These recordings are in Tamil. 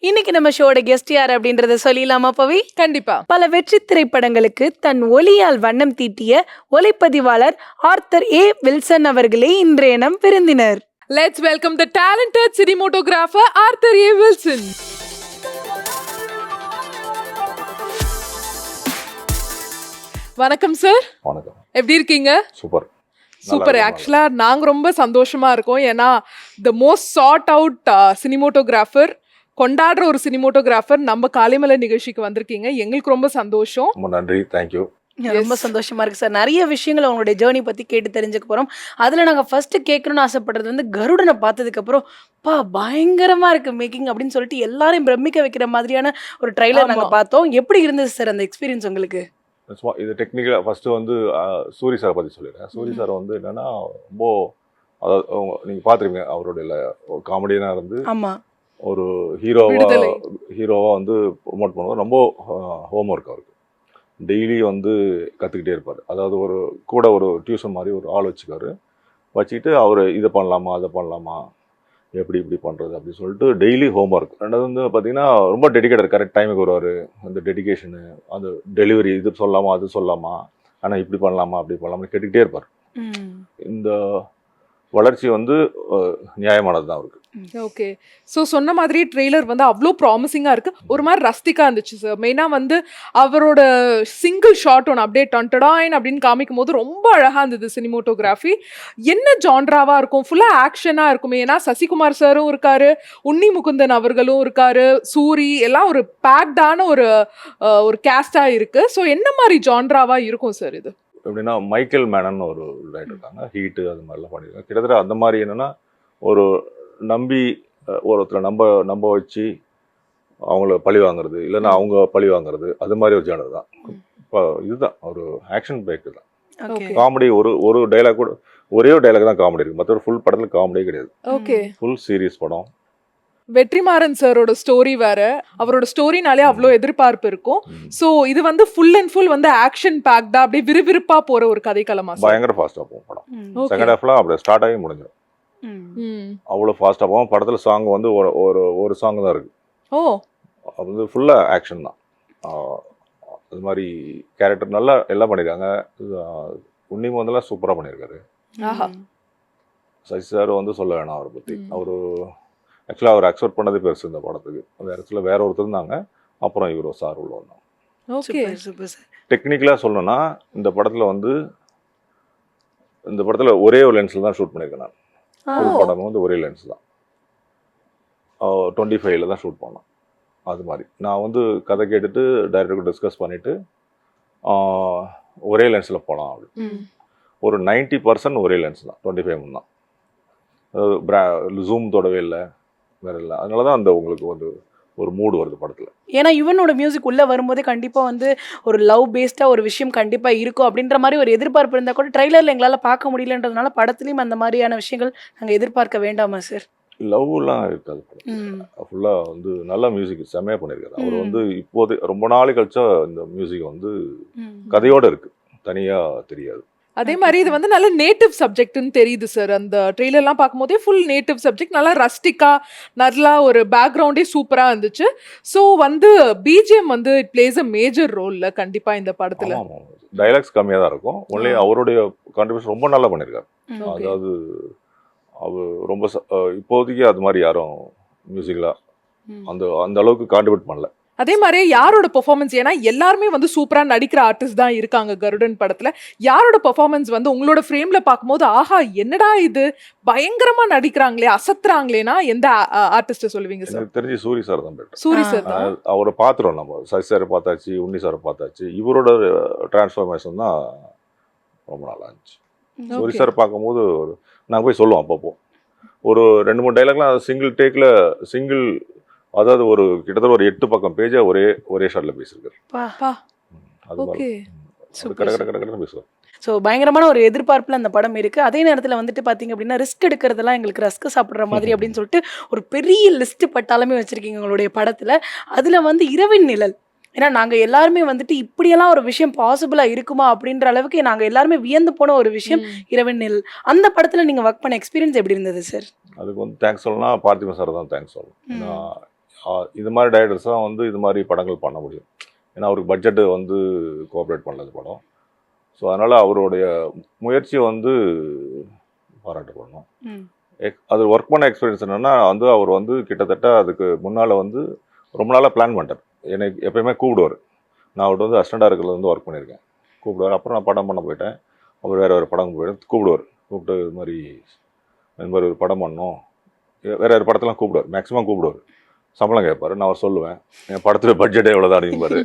இன்னைக்கு நம்ம ஷோட கெஸ்ட் யார் அப்படின்றத சொல்லிடலாமா பவி? கண்டிப்பா. பல வெற்றி திரைப்படங்களுக்கு தன் ஒலியால் வண்ணம் தீட்டிய ஒளிப்பதிவாளர் ஆர்தர் ஏ வில்சன் அவர்களே இன்றைய நம் விருந்தினர். Let's welcome the talented cinematographer Arthur A. Wilson. வணக்கம் சார். வணக்கம். எப்படி இருக்கீங்க? Super super. ஆக்சுவலா நாங்க ரொம்ப சந்தோஷமா இருக்கோம். ஏன்னா the most sort out cinematographer, கொண்டாடுற ஒரு சினிமோட்டோகிராஃபர் நம்ம காலைமலை நிகழ்ச்சிக்கு வந்திருக்கீங்க. எங்களுக்கு ரொம்ப சந்தோஷம். ரொம்ப நன்றி. தேங்க்யூ. ரொம்ப சந்தோஷமா இருக்கு சார். நிறைய விஷயங்கள் அவங்களுடைய ஜேர்னி பத்தி கேட்டு தெரிஞ்சுக்க போறோம். அதுல நாங்க ஃபர்ஸ்ட் கேட்கணும்னு ஆசைப்படுறது வந்து கருடனை பார்த்ததுக்கு அப்புறம் பயங்கரமா இருக்கு மேக்கிங் அப்படின்னு சொல்லிட்டு எல்லாரையும் பிரமிக்க வைக்கிற மாதிரியான ஒரு ட்ரைலர் நாங்க பார்த்தோம். எப்படி இருந்தது சார் அந்த எக்ஸ்பீரியன்ஸ் உங்களுக்கு? இது டெக்னிக்கலாக ஃபஸ்ட்டு வந்து சூரி சாரை பற்றி சொல்லிடுறேன். சூரி சார் வந்து என்னென்னா ரொம்ப, அதாவது நீங்கள் பார்த்துருப்பீங்க, அவருடைய ஒரு காமெடியனாக இருந்து ஒரு ஹீரோவாக வந்து ப்ரொமோட் பண்ணுவோம். ரொம்ப ஹோம் ஒர்க் அவருக்கு. டெய்லி வந்து கற்றுக்கிட்டே இருப்பார். அதாவது கூட ஒரு டியூஷன் மாதிரி ஒரு ஆள் வச்சுக்கிட்டு அவர் இதை பண்ணலாமா அதை பண்ணலாமா இப்படி பண்ணுறது அப்படின்னு சொல்லிட்டு டெய்லி ஹோம் ஒர்க். ரெண்டாவது வந்து பார்த்தீங்கன்னா ரொம்ப டெடிகேட்டட். கரெக்ட் டைமுக்கு வருவார். அந்த டெடிகேஷனு, அந்த டெலிவரி, இது சொல்லலாமா அது சொல்லலாமா, ஆனால் இப்படி பண்ணலாமா அப்படி பண்ணலாமா கேட்டுக்கிட்டே இருப்பார். இந்த வளர்ச்சி வந்து நியாயமானது தான் அவருக்கு. ஓகே. ஸோ சொன்ன மாதிரி ட்ரெய்லர் வந்து அவ்வளோ ப்ராமிசிங்காக இருக்குது. ஒரு மாதிரி ரஸ்டிக்காக இருந்துச்சு சார். மெயினாக வந்து அவரோட சிங்கிள் ஷாட் ஒன்று அப்படியே டொன்டடாயின் அப்படின்னு காமிக்கும் போது ரொம்ப அழகாக இருந்தது சினிமோட்டோகிராஃபி. என்ன ஜான்ராவாக இருக்கும்? ஃபுல்லாக ஆக்ஷனாக இருக்குமே. ஏன்னா சசிகுமார் சாரும் இருக்காரு, உன்னி முகுந்தன் அவர்களும் இருக்காரு, சூரி, எல்லாம் ஒரு பேக்டான ஒரு கேஸ்டாக இருக்குது. ஸோ என்ன மாதிரி ஜான்ராவாக இருக்கும் சார் இது? எப்படின்னா மைக்கேல் மேனன் ஒரு ரைட்டர் இருக்காங்க, ஹீட்டு அது மாதிரிலாம் பண்ணியிருக்காங்க. கிட்டத்தட்ட அந்த மாதிரி என்னென்னா ஒரு நம்பி ஒருத்தரை நம்ப வச்சு அவங்கள பழி வாங்குறது, இல்லைன்னா அவங்க பழி வாங்குறது, அது மாதிரி ஒரு ஜானர் தான். இப்போ இதுதான் ஒரு ஆக்ஷன் பிரேக்கு தான். காமெடி ஒரு டைலாக் கூட, ஒரே ஒரு டைலாக் தான் காமெடி இருக்குது. மற்ற ஃபுல் படத்தில் காமெடியே கிடையாது. ஓகே. ஃபுல் சீரியஸ் படம். வெற்றிமாறன் சாரோட ஸ்டோரி வேற. அவரோட ஸ்டோரினாலே அவ்வளோ எதிர்பார்ப்பு இருக்கும். ஸோ இது வந்து ஃபுல் அண்ட் ஃபுல் வந்து ஆக்ஷன் பேக்டா அப்படியே விறுவிறுப்பா போற ஒரு கதைக்களமா? பயங்கர ஃபாஸ்ட்டாக போகும் படம். செகண்ட் ஹாஃப்லாம் அப்படியே ஸ்டார்ட் ஆகி முடிஞ்சிடும். அவ்வளோ ஃபாஸ்ட்டாக போகும். படத்தில் சாங் வந்து ஒரு சாங் தான் இருக்கு. அது வந்து ஃபுல்லாக ஆக்ஷன் தான். அது மாதிரி கேரக்டர் நல்லா எல்லாம் பண்ணியிருக்காங்க. உன்னி முதல்ல சூப்பராக பண்ணியிருக்காரு. சசி சார் வந்து சொல்ல வேணாம் அவரை பற்றி. ஆக்சுவலாக அவர் அக்செப்ட் பண்ணதே பெருசு இந்த படத்துக்கு. அந்த இடத்துல வேற ஒருத்தர் இருந்தாங்க, அப்புறம் இவர் சார் உள்ள வந்தாங்க. டெக்னிக்கலாக சொல்லணும்னா இந்த படத்தில் ஒரே ஒரு லென்ஸில் தான் ஷூட் பண்ணியிருக்கேன் நான். ஒரு படம் வந்து ஒரே லென்ஸ் தான். 25 தான் ஷூட் பண்ணோம். அது மாதிரி நான் வந்து கதை கேட்டுட்டு டைரக்டருக்கு டிஸ்கஸ் பண்ணிவிட்டு ஒரே லென்ஸில் போகலாம் அப்படி. ஒரு 90% ஒரே லென்ஸ் தான், 25 தான். அதாவது ஜூம் தொடவே இல்லை, வேற இல்லை. அதனால தான் அந்த உங்களுக்கு வந்து ஒரு மூடு வருது படத்தில். ஏன்னா இவனோட மியூசிக் உள்ளே வரும்போதே கண்டிப்பாக வந்து ஒரு லவ் பேஸ்டாக ஒரு விஷயம் கண்டிப்பாக இருக்கும் அப்படின்ற மாதிரி ஒரு எதிர்பார்ப்பு இருந்தால் கூட ட்ரைலரில் எங்களால் பார்க்க முடியலன்றதுனால படத்துலையும் அந்த மாதிரியான விஷயங்கள் நாங்கள் எதிர்பார்க்க வேண்டாமா சார்? லவ்லாம் இருக்காது படம். ஃபுல்லாக வந்து நல்ல மியூசிக் செம்மையாக பண்ணியிருக்காரு. அவர் வந்து இப்போது ரொம்ப நாள் கழிச்சா இந்த மியூசிக் வந்து கதையோடு இருக்குது, தனியாக தெரியாது. அதே மாதிரி இது வந்து நல்ல நேட்டிவ் சப்ஜெக்ட்னு தெரியுது சார். அந்த ட்ரெய்லர்லாம் பார்க்கும்போதே ஃபுல் நேட்டிவ் சப்ஜெக்ட், நல்லா ரஸ்டிக்கா, நல்லா ஒரு பேக்ரவுண்டே சூப்பராக இருந்துச்சு. ஸோ வந்து பிஜிஎம் வந்து இட் பிளேஸ் அ மேஜர் ரோல்ல கண்டிப்பாக இந்த படத்தில். டைலாக்ஸ் கம்மியாக தான் இருக்கும். ஒன்லி அவருடைய கான்ட்ரிபியூஷன் ரொம்ப நல்லா பண்ணியிருக்காரு. அதாவது அவர் ரொம்ப இப்போதைக்கு அது மாதிரி யாரும் மியூசிக்கில் அந்த அளவுக்கு கான்ட்ரிபியூட் பண்ணல. அதே மாதிரி யாரோட பெர்ஃபார்மன்ஸ், ஏன்னா எல்லாருமே வந்து சூப்பராக நடிக்கிற ஆர்டிஸ்ட் தான் இருக்காங்க கருடன் படத்தில். யாரோட பெர்ஃபார்மன்ஸ் வந்து உங்களோட ஃப்ரேமில் பார்க்கும்போது ஆஹா என்னடா இது பயங்கரமாக நடிக்கிறாங்களே, அசத்துறாங்களேனா எந்த ஆர்டிஸ்ட்டை சொல்லுவீங்க சார்? எனக்கு தெரிஞ்சு சூரி சார் தான் பெட்டர். சூரி சார் தான். அவரை பார்த்துறோம் நம்ம. சசி சாரை பார்த்தாச்சு, உன்னி சாரை பார்த்தாச்சு. இவரோட டிரான்ஸ்ஃபார்மேஷன் தான் ரொம்ப நல்லா இருந்துச்சு. சூரி சார் பார்க்கும்போது நாங்கள் போய் சொல்லுவோம் அப்பப்போ ஒரு 2-3 டைலாக்லாம் சிங்கிள் அதாவது கிட்டத்தட்ட ஒரு 8 பக்கம் பேஜா ஒரே ஷாட்ல பேசியிருக்காரு. பேசுவார். ஸோ பயங்கரமான ஒரு எதிர்பார்ப்பில் அந்த படம் இருக்குது. அதே நேரத்தில் வந்துட்டு பார்த்தீங்க அப்படின்னா ரிஸ்க் எடுக்கிறதெல்லாம் எங்களுக்கு ரஸ்க் சாப்பிட்ற மாதிரி அப்படின்னு சொல்லிட்டு ஒரு பெரிய லிஸ்ட்டு பட்டாலுமே வச்சுருக்கீங்க உங்களுடைய படத்தில். அதில் வந்து இரவின் நிழல், ஏன்னா நாங்கள் எல்லாருமே வந்துட்டு இப்படியெல்லாம் ஒரு விஷயம் பாசிபிளாக இருக்குமா அப்படின்ற அளவுக்கு நாங்கள் எல்லாருமே வியந்து போன ஒரு விஷயம் இரவின் நிழல். அந்த படத்தில் நீங்கள் ஒர்க் பண்ண எக்ஸ்பீரியன்ஸ் எப்படி இருந்தது சார்? அதுக்கு வந்து தேங்க்ஸ் சொல்லணும்னா பார்த்திபன் சார் தான் தேங்க்ஸ் சொல்லணும். ஏன்னா இது மாதிரி டைரக்டர்ஸ் தான் வந்து இது மாதிரி படங்கள் பண்ண முடியும். ஏன்னா அவருக்கு பட்ஜெட்டு வந்து கோஆப்ரேட் பண்ணது படம். ஸோ அதனால் அவருடைய முயற்சியை வந்து பாராட்டப்படணும். அது ஒர்க் பண்ண எக்ஸ்பீரியன்ஸ் என்னென்னா வந்து அவர் வந்து கிட்டத்தட்ட அதுக்கு முன்னால் வந்து ரொம்ப நாளாக பிளான் பண்ணிட்டார். எனக்கு எப்பயுமே கூப்பிடுவார். நான் அவர்கிட்ட வந்து அசிஸ்டண்டாக இருக்கிறது வந்து ஒர்க் பண்ணியிருக்கேன். கூப்பிடுவார். அப்புறம் நான் படம் பண்ண போயிட்டேன். அவர் வேறு படம் போயிட்டு கூப்பிடுவார். கூப்பிட்டு இது மாதிரி ஒரு படம் பண்ணோம். வேறு படத்தெல்லாம் கூப்பிடுவார். மேக்ஸிமம் கூப்பிடுவார். சம்பளம் கேட்பார். நான் அவர் சொல்லுவேன் என் படத்துல பட்ஜெட்டே எவ்வளோதான் அப்படிம்பாரு.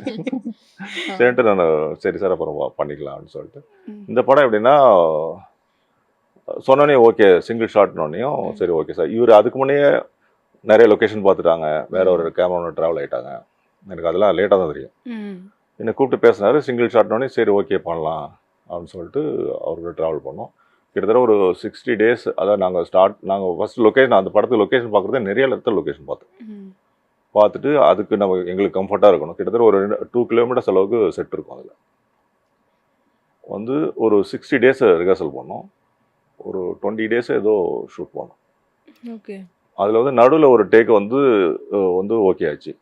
சரின்ட்டு நான் சரி சார் அப்புறம் பண்ணிக்கலாம் அப்படின்னு சொல்லிட்டு இந்த படம் எப்படின்னா சொன்னோடனே ஓகே சிங்கிள் ஷாட்னோடனையும் சரி ஓகே சார். இவர் அதுக்கு முன்னே நிறைய லொக்கேஷன் பார்த்துட்டாங்க. வேற ஒரு கேமரா ட்ராவல் ஆகிட்டாங்க. எனக்கு அதெல்லாம் லேட்டாக தான் தெரியும். என்னை கூப்பிட்டு பேசினாரு. சிங்கிள் ஷாட்னோடனே சரி ஓகே பண்ணலாம் அப்படின்னு சொல்லிட்டு அவர்கிட்ட ட்ராவல் பண்ணோம். கிட்டத்தட்ட ஒரு 60 days. அதாவது நாங்கள் ஃபர்ஸ்ட் லொக்கேஷன் அந்த படத்துக்கு லொக்கேஷன் பார்க்குறதே நிறைய இடத்துல லொக்கேஷன் பார்த்துட்டு அதுக்கு எங்களுக்கு கம்ஃபர்ட்டாக இருக்கணும். கிட்டத்தட்ட ஒரு 2 kilometers அளவுக்கு செட் இருக்கும். அதில் வந்து ஒரு 60 days ரிஹர்சல் பண்ணோம். ஒரு 20 days ஏதோ ஷூட் பண்ணோம். ஓகே. அதில் வந்து நடுவில் ஒரு டேக் வந்து ஓகே ஆச்சு.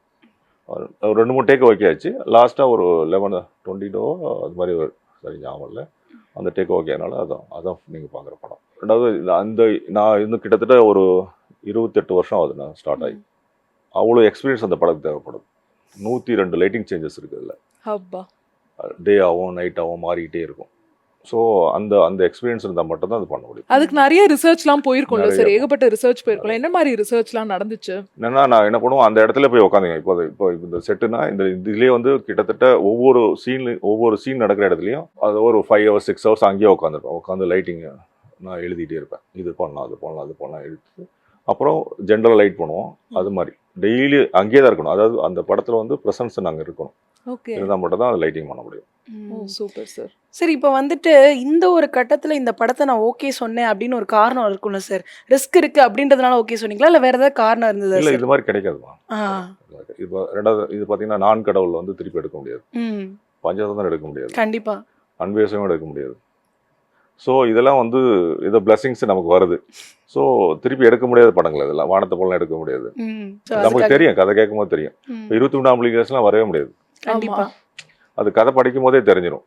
ஒரு 2-3 டேக் ஓகே ஆச்சு. லாஸ்ட்டாக ஒரு 11-20 அது மாதிரி சரி ஞாபகம் இல்லை. அந்த டேக் ஓகேனால அதான் நீங்கள் பார்க்குற படம். ரெண்டாவது நான் இன்னும் கிட்டத்தட்ட ஒரு 28 வருஷம் ஆகுது நான் ஸ்டார்ட் ஆகி. அவ்வளோ எக்ஸ்பீரியன்ஸ் அந்த படத்துக்கு தேவைப்படுது. 102 லைட்டிங் சேஞ்சஸ் இருக்குது. டே ஆகும் நைட் ஆகும் மாறிக்கிட்டே இருக்கும். ஸோ அந்த எக்ஸ்பீரியன்ஸ் இருந்தால் மட்டும்தான் அது பண்ண முடியும். அதுக்கு நிறைய ரிசர்ச்லாம் போயிருக்கும்ல சார்? ஏகப்பட்ட ரிசர்ச் போயிருக்கோம். என்ன மாதிரி ரிசர்ச்லாம் நடந்துச்சு? என்னன்னா நான் என்ன பண்ணுவோம் அந்த இடத்துல போய் உட்காந்துங்க. இப்போ இந்த செட்டுனா இந்த இதுலேயே வந்து கிட்டத்தட்ட ஒவ்வொரு சீன் நடக்கிற இடத்துலையும் அது ஒரு 5 hours 6 hours அங்கேயே உட்காந்துருப்பேன். உட்காந்து லைட்டிங் நான் எழுதிட்டே இருப்பேன். இது பண்ணலாம் அது பண்ணலாம் அது பண்ணலாம் எழுதிட்டு அப்புறம் ஜென்ரல் லைட் பண்ணுவோம். அது மாதிரி டெய்லி அங்கேயே தான் இருக்கணும். அதாவது அந்த படத்தில் வந்து ப்ரெசன்ஸ் நாங்கள் இருக்கணும். ஓகே. இருந்தால் மட்டும் தான் அது லைட்டிங் பண்ண முடியும். Super sir. சரி, இப்போ வந்துட்டு இந்த ஒரு கட்டத்தில் இந்த படத்தை நான் ஓகே சொன்னேன் அப்படின்னு ஒரு காரணம் இருக்கும்ல சார்? ரிஸ்க் இருக்கு அப்படின்றதுனால ஓகே சொன்னீங்களா இல்லை வேற ஏதாவது காரணம் இருந்ததா? இல்லை இது மாதிரி கிடைக்காதுமா. இப்போ ரெண்டாவது இது பார்த்தீங்கன்னா நான் கடவுள் வந்து திருப்பி எடுக்க முடியாது. பஞ்சதந்திரம் எடுக்க முடியாது. கண்டிப்பா. அன்வேஷமும் எடுக்க முடியாது. ஸோ இதெல்லாம் வந்து ஏதோ பிளஸிங்ஸ் நமக்கு வருது. ஸோ திருப்பி எடுக்க முடியாத படங்கள் இதெல்லாம். வானத்தை போலாம் எடுக்க முடியாது. நமக்கு தெரியும், கதை கேட்கும் போது தெரியும். 23 வரவே முடியாது. கண்டிப்பா. அது கதை படிக்கும் போதே தெரிஞ்சிடும்.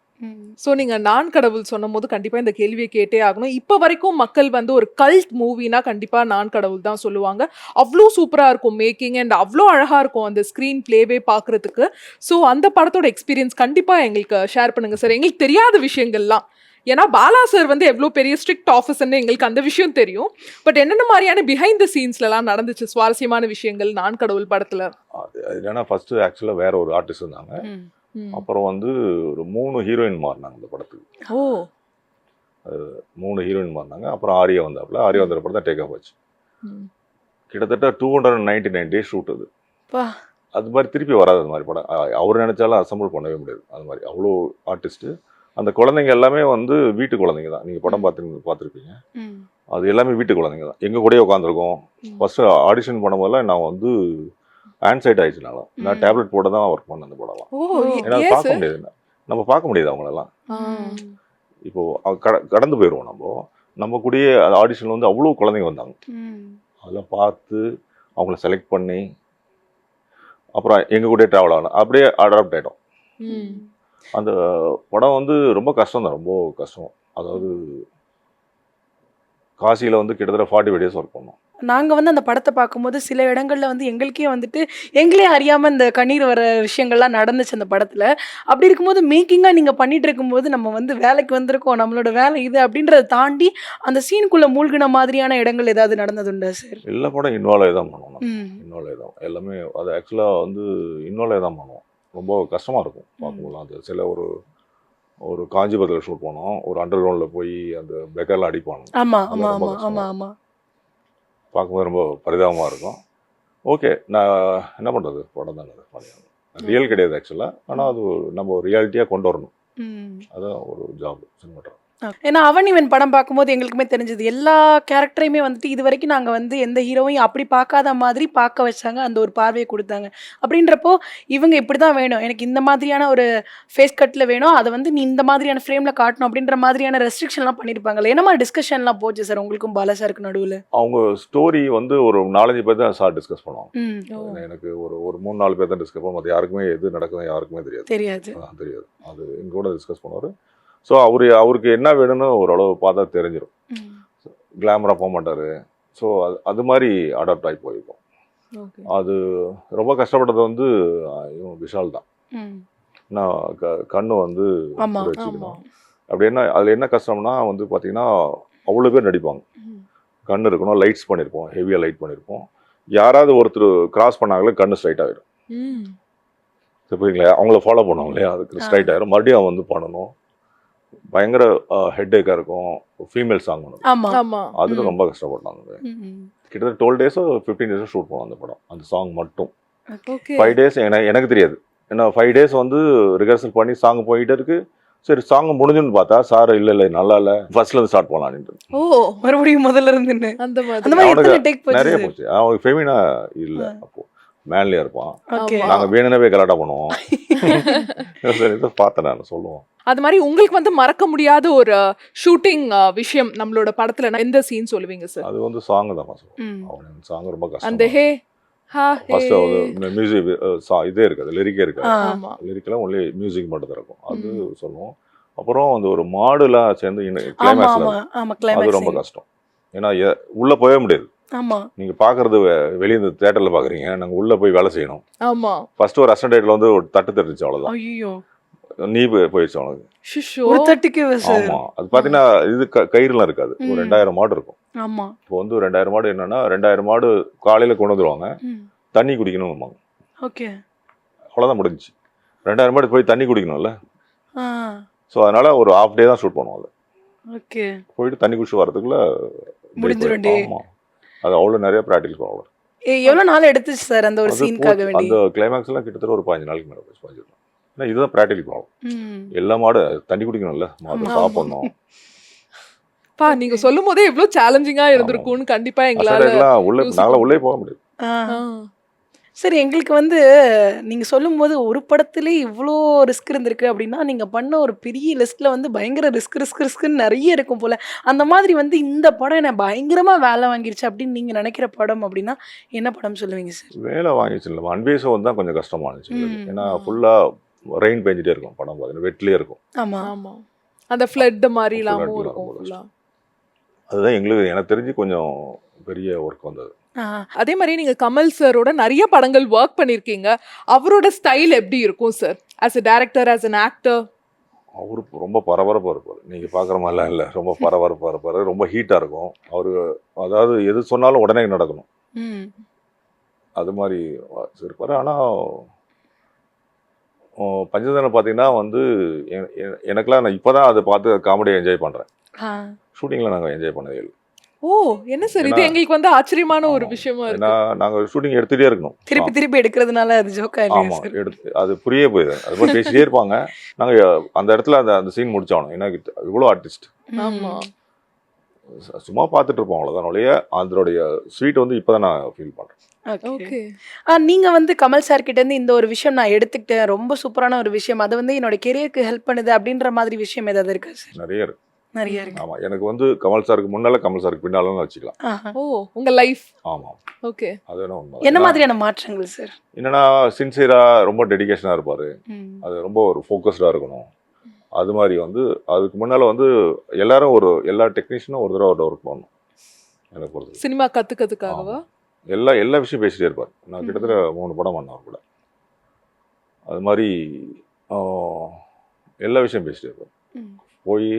ஸோ நீங்கள் நான் கடவுள் சொன்னும் போது கண்டிப்பாக இந்த கேள்வியை கேட்டே ஆகணும். இப்போ வரைக்கும் மக்கள் வந்து ஒரு கல்ட் மூவினா கண்டிப்பாக நான் கடவுள் தான் சொல்லுவாங்க. அவ்வளோ சூப்பராக இருக்கும் மேக்கிங் அண்ட் அவ்வளோ அழகாக இருக்கும் அந்த ஸ்க்ரீன் பிளேவே பார்க்குறதுக்கு. ஸோ அந்த படத்தோட எக்ஸ்பீரியன்ஸ் கண்டிப்பாக எங்களுக்கு ஷேர் பண்ணுங்கள் சார். எங்களுக்கு தெரியாத விஷயங்கள்லாம், ஏன்னா பாலா சார் வந்து எவ்வளோ பெரிய ஸ்ட்ரிக்ட் ஆஃபீஸர்னு எங்களுக்கு அந்த விஷயம் தெரியும். பட் என்னென்ன மாதிரியான பிஹைண்ட் த சீன்ஸ்லாம் நடந்துச்சு சுவாரஸ்யமான விஷயங்கள் நான் கடவுள் படத்தில்? அது என்னன்னா ஃபர்ஸ்ட் ஆக்சுவலாக வேற ஒரு ஆர்டிஸ்ட் இருந்தாங்க. அப்புறம் வந்து ஒரு 3 ஹீரோயின் மாறினாங்க இந்த படத்துக்கு. 3 ஹீரோயின் மாறினாங்க. அப்புறம் ஆரியா வந்தாப்புல. ஆரியா வந்த படம் தான் டேக் ஆஃப் ஆச்சு. கிட்டத்தட்ட 299 days ஷூட் அது. அது மாதிரி திருப்பி வராது அது மாதிரி படம். அவர் நினைச்சாலும் அசம்பிள் பண்ணவே முடியாது. அது மாதிரி அவ்வளோ ஆர்டிஸ்ட்டு. அந்த குழந்தைங்க எல்லாமே வந்து வீட்டு குழந்தைங்க தான். நீங்கள் படம் பார்த்துருப்பீங்க. அது எல்லாமே வீட்டு குழந்தைங்க தான். எங்கள் கூடயே உட்காந்துருக்கோம். ஃபர்ஸ்ட் ஆடிஷன் பண்ணும்போதெல்லாம் நான் வந்து ஆன்சைட் ஆயிடுச்சுனால நான் டேப்லெட் போட தான் ஒர்க் பண்ணேன் அந்த படம்லாம். ஏன்னா பார்க்க முடியாது, நம்ம பார்க்க முடியாது அவங்களெல்லாம். இப்போ கடந்து போயிடுவோம். நம்ம கூடயே ஆடிஷனில் வந்து அவ்வளோ குழந்தைங்க வந்தாங்க. அதெல்லாம் பார்த்து அவங்கள செலக்ட் பண்ணி அப்புறம் எங்கள் கூடயே ட்ராவல் ஆகணும். அப்படியே அடாப்ட் ஆகிட்டோம். அந்த படம் வந்து ரொம்ப கஷ்டம் தான், ரொம்ப கஷ்டம். அதாவது காசியில் வந்து கிட்டத்தட்ட 45 days ஒர்க் பண்ணோம். நாங்கள் வந்து அந்த படத்தை பார்க்கும்போது சில இடங்களில் வந்து எங்களுக்கே வந்துட்டு எங்களே அறியாமல் இந்த கண்ணீர் வர விஷயங்கள்லாம் நடந்துச்சு அந்த படத்தில். அப்படி இருக்கும்போது மேக்கிங்காக நீங்கள் பண்ணிட்டு இருக்கும்போது நம்ம வந்து வேலைக்கு வந்திருக்கோம், நம்மளோட வேலை இது அப்படின்றத தாண்டி அந்த சீனுக்குள்ளே மூழ்கின மாதிரியான இடங்கள் ஏதாவது நடந்ததுண்டா சார்? எல்லா படம் இன்வால்வ் தான் பண்ணுவோம். இன்வால்வ் தான் எல்லாமே. அது ஆக்சுவலாக வந்து இன்வால்வ் தான் பண்ணுவோம். ரொம்ப கஷ்டமாக இருக்கும் பார்க்கும்போது. அது சில ஒரு காஞ்சிபுரத்தில் ஷூட் பண்ணோம். ஒரு அண்டர் கிரவுண்டில் போய் அந்த பெக்கர்லாம் அடிப்பாங்க. பார்க்கும்போது ரொம்ப பரிதாபமாக இருக்கும். ஓகே, நான் என்ன பண்ணுறது, படம் தானே பண்ணியாகணும். ரியல் கிடையாது ஆக்சுவலாக. ஆனால் அது நம்ம ரியாலிட்டியாக கொண்டு வரணும். அதான் ஒரு ஜாப் சினிமாட்டர். ஏன்னா அவனிவன் படம் பார்க்கும்போது எங்களுக்குமே தெரிஞ்சது எல்லா கேரக்டரையுமே வந்துட்டு இது வரைக்கும் நாங்கள் வந்து எந்த ஹீரோவையும் அப்படி பார்க்காத மாதிரி பார்க்க வச்சாங்க, அந்த ஒரு பார்வையை கொடுத்தாங்க. அப்படின்றப்போ இவங்க இப்படி தான் வேணும், எனக்கு இந்த மாதிரியான ஒரு ஃபேஸ் கட்டில் வேணும், அதை வந்து நீ இந்த மாதிரியான ஃப்ரேமில் காட்டணும் அப்படின்ற மாதிரியான ரெஸ்ட்ரிக்ஷன்லாம் பண்ணியிருப்பாங்கல்ல. என்ன மாதிரி டிஸ்கஷன்லாம் போச்சு சார் உங்களுக்கும் பாலா சாருக்கு நடுவில்? அவங்க ஸ்டோரி வந்து ஒரு 4-5 பேர் தான் சார் டிஸ்கஸ் பண்ணுவாங்க. எனக்கு ஒரு 3-4 பேர் தான் டிஸ்கஸ் பண்ணுவோம். அது யாருக்குமே எது நடக்குது யாருக்குமே தெரியாது. தெரியாது. அது எங்களோட டிஸ்கஸ் பண்ணுவார். ஸோ அவருக்கு என்ன வேணும்னு ஓரளவு பார்த்தா தெரிஞ்சிடும். கிளாமராக போக மாட்டார். ஸோ அது மாதிரி அடாப்ட் ஆகி போயிருக்கோம். அது ரொம்ப கஷ்டப்பட்டது வந்து இவன் விஷால் தான். நான் கண்ணு வந்து வச்சுக்கணும். அப்படி என்ன அதில் என்ன கஷ்டம்னா வந்து பார்த்தீங்கன்னா அவ்வளோ பேர் நடிப்பாங்க. கண்ணு இருக்கணும், லைட்ஸ் பண்ணியிருப்போம், ஹெவியாக லைட் பண்ணியிருப்போம். யாராவது ஒருத்தர் கிராஸ் பண்ணாங்களே கண்ணு ஸ்ட்ரைட் ஆகிடும். புரியுங்களா? அவங்கள ஃபாலோ பண்ணுவாங்க இல்லையா, அதுக்கு ஸ்ட்ரைட் ஆகிடும். மறுபடியும் அவன் வந்து பண்ணணும். பயங்கர ஹெட்டேக்காக இருக்கும். ஃபீமேல் சாங் பண்ணுவோம், அதில் ரொம்ப கஷ்டப்பட்டாங்க. கிட்டத்தட்ட 12 days 15 days ஷூட் பண்ணுவோம் அந்த படம், அந்த சாங் மட்டும். 5 days எனக்கு தெரியாது. ஏன்னா 5 days வந்து ரிஹர்சல் பண்ணி சாங் போயிட்டே இருக்கு. சரி சாங் முடிஞ்சுன்னு பார்த்தா சார் இல்லை நல்லா இல்லை, ஃபர்ஸ்ட்ல இருந்து ஸ்டார்ட் பண்ணலாம். மறுபடியும் முதல்ல இருந்து நிறைய போச்சு. அவனுக்கு ஃபெமினா இல்லை, அப்போ மேன்லியா இருப்பான். நாங்கள் வேணுனவே கலாட்டா பண்ணுவோம். பார்த்தேன் நான் சொல்லுவோம். அது மாதிரி உங்களுக்கு வந்து மறக்க முடியாத ஒரு ஷூட்டிங் விஷயம் நம்மளோட படத்துல எந்த சீன் சொல்லுவீங்க சார்? அது வந்து சாங் தான் சொல்லுவோம். சாங் ரொம்ப கஷ்டம். அந்த ஹே ஃபர்ஸ்ட் மியூசிக் இதே இருக்காது, லிரிக்கே இருக்காது. லிரிக்கெல்லாம் ஒன்லி மியூசிக் மட்டும் தான் இருக்கும். அது சொல்லுவோம். அப்புறம் அந்த ஒரு மாடுலாம் சேர்ந்து கிளைமேக்ஸ்ல அது ரொம்ப கஷ்டம். ஏன்னா உள்ள போகவே முடியாது. நீங்க பாக்குறது வெளியே இந்த தியேட்டர்ல பாக்குறீங்க, நாங்க உள்ள போய் வேலை செய்யணும். ஃபர்ஸ்ட் ஒரு அசிஸ்டன்ட்ல வந்து ஒரு தட்டு தட்டுச்சு, அவ்வளவுதான். நீ போயிடுச்சு அவனுக்கு. ஆமா, அது பாத்தீங்கன்னா இது கயிறுலாம் இருக்காது. ஒரு 2000 மாடு இருக்கும். இப்போ வந்து 2000 மாடு என்னன்னா 2000 மாடு காலையில கொண்டு வந்துருவாங்க, தண்ணி குடிக்கணும். அவ்வளவுதான் முடிஞ்சிச்சு. 2000 மாடு போய் தண்ணி குடிக்கணும்ல. ஸோ அதனால ஒரு ஹாஃப் டே தான் ஷூட் பண்ணுவோம். போயிட்டு தண்ணி குடிச்சு வரதுக்குள்ள ஆமா, அது அவ்வளோ நிறைய ப்ராக்டிகல் ப்ராப்ளம். எவ்வளவு நாள் எடுத்துச்சு சார் அந்த ஒரு சீனுக்காக வேண்டி? அந்த கிளைமேக்ஸ் எல்லாம் கிட்டத்தட்ட ஒரு 15 நாளைக்கு மேல போச்சு. ஏன்னா இதுதான் ப்ராக்டிகல் ப்ராப்ளம். எல்லா மாடு தண்ணி குடிக்கணும்ல, மாடு சாப்பிடணும். நீங்க சொல்லும் போதே எவ்வளவு சேலஞ்சிங்கா இருந்திருக்கும்னு கண்டிப்பா எங்களால உள்ளே போக முடியாது. சரி, எங்களுக்கு வந்து நீங்கள் சொல்லும்போது ஒரு படத்துல இவ்வளோ ரிஸ்க் இருந்திருக்கு அப்படின்னா, நீங்கள் பண்ண ஒரு பெரிய லிஸ்ட்டில் வந்து பயங்கர ரிஸ்க்குன்னு நிறைய இருக்கும் போல். அந்த மாதிரி வந்து இந்த படம் என்ன பயங்கரமாக வேலை வாங்கிருச்சு அப்படின்னு நீங்கள் நினைக்கிற படம் அப்படின்னா என்ன படம் சொல்லுவீங்க சார்? வேலை வாங்கிச்சு இல்லை, அன்பேசம் தான் கொஞ்சம் கஷ்டமா இருந்துச்சு. ஏன்னா ஃபுல்லாக ரெயின் பெஞ்சிட்டே இருக்கும், படம் பார்த்தீங்கன்னா வெட்டிலே இருக்கும். ஆமாம், அந்த ஃப்ளட் மாதிரி இல்லாமல் இருக்கும். அதுதான் எங்களுக்கு எனக்கு தெரிஞ்சு கொஞ்சம் பெரிய ஒர்க் வந்தது. அதே மாதிரி நீங்க கமல் சாரோட நிறைய படங்கள் ஒர்க் பண்ணிருக்கீங்க. அவரோட ஸ்டைல் எப்படி இருக்கும் sir, as a director, as an actor? அவரு ரொம்ப பரபரப்பா இருப்பாரு, நீங்க பாக்குற மாதிரிலாம் இல்லை. ரொம்ப பரபரப்பா இருப்பாரு, ரொம்ப ஹீட்டா இருக்கும். அவரு அதாவது எது சொன்னாலும் உடனே நடக்கணும், அது மாதிரி இருப்பாரு. ஆனா பஞ்சதன பாத்தீங்கன்னா வந்து எனக்குலாம் நான் இப்பதான் அதை பார்த்து காமெடியை என்ஜாய் பண்றேன். ஷூட்டிங்ல நாங்க என்ஜாய் பண்ணதே இல்லை. என்ன சார் இது எங்களுக்கு வந்து ஆச்சரியமான ஒரு விஷயமா இருக்கு. நாங்க ஷூட்டிங் எடுத்துட்டே இருக்கணும், திருப்பி எடுக்கிறதுனால அது ஜோக்கா இல்ல. ஆமா, எடுத்து அது புரியே போயிடும். அது போய் பேசிட்டே இருப்பாங்க. நாங்க அந்த இடத்துல அந்த சீன் முடிச்சானோம். ஏன்னா இவ்வளோ ஆர்டிஸ்ட் சும்மா பார்த்துட்டு இருப்போம், அவ்வளோதான். ஒழிய அதனுடைய ஸ்வீட் வந்து இப்போதான் நான் ஃபீல் பண்றேன். நீங்க வந்து கமல் சார் கிட்ட இருந்து இந்த ஒரு விஷயம் நான் எடுத்துக்கிட்டேன், ரொம்ப சூப்பரான ஒரு விஷயம், அது வந்து என்னோட கெரியருக்கு ஹெல்ப் பண்ணுது அப்படின்ற மாதிரி விஷயம் ஏதாவது இருக்கா சார்? நிறைய இருக்கு. ஆமா, எனக்கு வந்து கமல் சாருக்கு முன்னால கமல் சாருக்கு பின்னாலும் வச்சுக்கலாம். உங்க லைஃப். ஆமா, ஓகே. அது என்ன மாதிரியான மாற்றங்கள் சார்? என்னன்னா சின்சியரா ரொம்ப டெடிகேஷனா இருப்பாரு, அது ரொம்ப ஒரு ஃபோக்கஸ்டா இருக்கணும். அது மாதிரி வந்து அதுக்கு முன்னால வந்து எல்லா டெக்னீஷியனும் ஒரு தடவை ஒர்க் பண்ணணும். எனக்கு பொறுத்து சினிமா கத்துக்கிறதுக்காகவா எல்லா விஷயம் பேசிட்டே இருப்பார். நான் கிட்டத்தட்ட 3 படம் பண்ணேன் கூட. அது மாதிரி எல்லா விஷயம் பேசிட்டே இருப்பார். போய்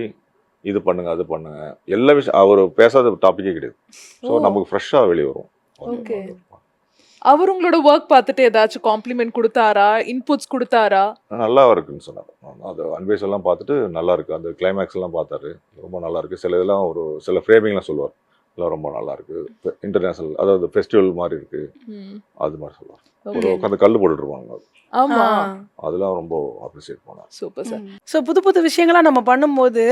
இது பண்ணுங்க அது பண்ணுங்க, எல்லா விஷயம் அவர் பேசாத டாபிக்கே கிடையாது. ஸோ நமக்கு ஃப்ரெஷ்ஷாக வெளியே வரும். ஓகே. அவர் உங்களோட ஒர்க் பார்த்துட்டு ஏதாச்சும் காம்ப்ளிமெண்ட் கொடுத்தாரா, இன்புட்ஸ் கொடுத்தாரா? நல்லா இருக்குன்னு சொன்னார். அது அன்பேஸ் எல்லாம் பார்த்துட்டு நல்லா இருக்கு, அந்த கிளைமேக்ஸ் எல்லாம் பார்த்தாரு, ரொம்ப நல்லா இருக்கு. சில இதெல்லாம் சில ஃப்ரேமிங்லாம் சொல்லுவார், எல்லாம் ரொம்ப நல்லா இருக்கு. இன்டர்நேஷனல், அதாவது ஃபெஸ்டிவல் மாதிரி இருக்கு, அது மாதிரி சொல்லுவாங்க. ஒரு உட்காந்து கல் போட்டுட்டு இருப்பாங்க, ஆமா அதெல்லாம் ரொம்ப அப்ரிசியேட் பண்ணாங்க. Super sir. ஸோ புது புது விஷயங்களா நம்ம பண்ணும்போது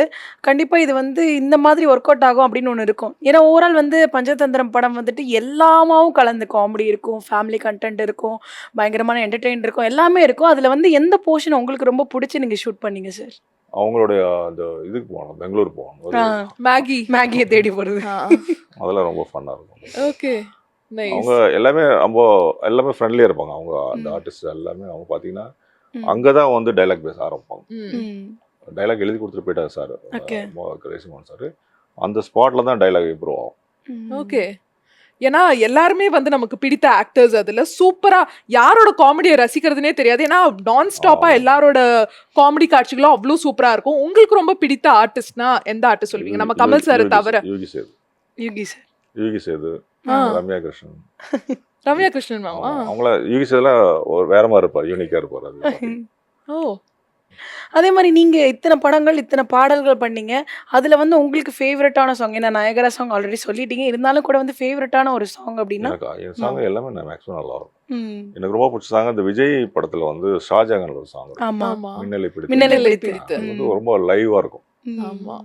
கண்டிப்பா இது வந்து இந்த மாதிரி ஒர்க் அவுட் ஆகும் அப்படின்னு ஒன்று இருக்கும். ஏன்னா ஓவரால் வந்து பஞ்சதந்திரம் படம் வந்துட்டு எல்லாமாவும் கலந்து காமெடி இருக்கும், ஃபேமிலி கண்டென்ட் இருக்கும், பயங்கரமான என்டர்டெயின் இருக்கும், எல்லாமே இருக்கும். அதுல வந்து எந்த போர்ஷன் உங்களுக்கு ரொம்ப பிடிச்சி நீங்க ஷூட் பண்ணீங்க சார்? அவங்களுடைய அந்த இதுக்கு போகணும், பெங்களூர் போகணும், மேகியை தேடி போறது, அதெல்லாம் ரொம்ப ஃபன்னாக இருக்கும். ஓகே, அவங்க எல்லாமே ஃப்ரெண்ட்லியாக இருப்பாங்க. அவங்க அந்த ஆர்டிஸ்ட் எல்லாமே அவங்க பார்த்தீங்கன்னா அங்கே தான் வந்து டைலாக் பேச ஆரம்பிப்பாங்க. டைலாக் எழுதி கொடுத்துட்டு போயிட்டாங்க சார், கிரேசிமோகன் சார். அந்த ஸ்பாட்டில் தான் டைலாக் இம்ப்ரூவ் ஆகும். ஓகே, ஏன்னா எல்லாருமே வந்து நமக்கு பிடித்த ஆக்டர்ஸ், அதுல சூப்பரா யாரோட காமெடியை ரசிக்கிறதுனே தெரியாது. ஏன்னா நான் ஸ்டாப்பா எல்லாரோட காமெடி காட்சிகளும் அவ்வளோ சூப்பரா இருக்கும். உங்களுக்கு ரொம்ப பிடித்த ஆர்டிஸ்ட்னா எந்த ஆர்டிஸ்ட் சொல்லுவீங்க? நம்ம கமல் சார் தவிர. யூகி சேது, ரம்யா கிருஷ்ணன். ரம்யா கிருஷ்ணன் மாமா அவங்கள யூகி சேதுலாம் ஒரு வேற மாதிரி இருப்பார், யூனிக்கா இருப்பார். அது ஓ, அதே மாதிரி நீங்க இத்தனை படங்கள் இத்தனை பாடல்கள் பண்ணீங்க, அதுல வந்து உங்களுக்கு ஃபேவரட்டான சாங் என்ன? நயகரா சாங் ஆல்ரெடி சொல்லிட்டீங்க, இருந்தாலும் கூட வந்து ஃபேவரட்டான ஒரு சாங் அப்படின்னா? என் சாங் எல்லாமே மேக்ஸிமம் நல்லா இருக்கும். எனக்கு ரொம்ப பிடிச்ச சாங் இந்த விஜய் படத்துல வந்து ஷாஜகான் ஒரு சாங், மின்னலை பிடித்து, அது வந்து ரொம்ப லைவா இருக்கும். ஆமா,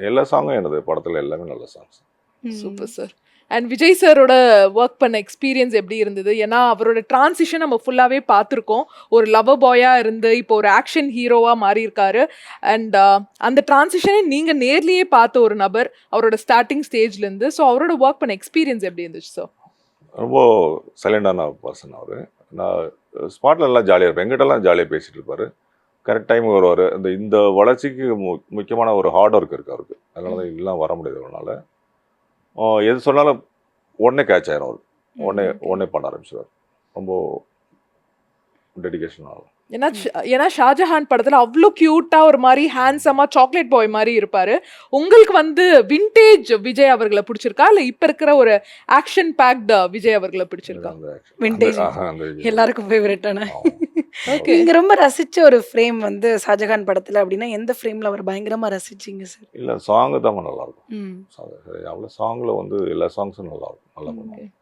எல்லா சாங்கும் எனது படத்துல எல்லாமே நல்ல songs. Super sir. And Vijay சாரோட ஒர்க் பண்ண எக்ஸ்பீரியன்ஸ் எப்படி இருந்தது? ஏன்னா அவரோட டிரான்சிஷன் நம்ம ஃபுல்லாகவே பார்த்துருக்கோம். ஒரு லவர் பாயாக இருந்து இப்போ ஒரு ஆக்ஷன் ஹீரோவாக மாறி இருக்காரு. அண்ட் அந்த டிரான்சிஷனை நீங்கள் நேர்லேயே பார்த்த ஒரு நபர், அவரோட ஸ்டார்டிங் ஸ்டேஜ்லேருந்து. ஸோ அவரோட ஒர்க் பண்ண எக்ஸ்பீரியன்ஸ் எப்படி இருந்துச்சு சார்? ரொம்ப சைலண்டான பர்சன் அவர். நான் ஸ்பாட்டில் எல்லாம் ஜாலியாக இருப்பேன், எங்கிட்டலாம் ஜாலியாக பேசிகிட்டு இருப்பார், கரெக்ட் டைம் வருவார். இந்த வளர்ச்சிக்கு முக்கியமான ஒரு ஹார்ட் ஒர்க் இருக்குது அவருக்கு, அதனால தான் இதெல்லாம் வர முடியாது அவரால். எது சொன்னாலும் உடனே கேட்ச் ஆயிரும் அவர், உடனே பண்ண ஆரம்பிச்சிடுவார். ரொம்ப டெடிகேஷன் ஆகும். ஏன்னா ஷாஜஹான் படத்துல அவ்வளோ கியூட்டா ஒரு மாதிரி ஹேண்ட்ஸமா சாக்லேட் பாய் மாதிரி இருப்பாரு. உங்களுக்கு வந்து விண்டேஜ் விஜய் அவர்களை பிடிச்சிருக்கா, இல்ல இப்ப இருக்கிற ஒரு ஆக்ஷன் பேக்ட் விஜய் அவர்களை பிடிச்சிருக்கா? விண்டேஜ் எல்லாருக்கும் ஃபேவரட்டான. ஓகே, நீங்க ரொம்ப ரசிச்ச ஒரு ஃப்ரேம் வந்து ஷாஜஹான் படத்துல அப்படின்னா எந்த ஃப்ரேம்ல அவர் பயங்கரமா ரசிச்சீங்க சார்? இல்ல சாங் தான் நல்லா இருக்கும். அவ்வளவு சாங்ல வந்து எல்லா சாங்ஸும் நல்லா இருக்கும், நல்லா பண்ணுவாங்க.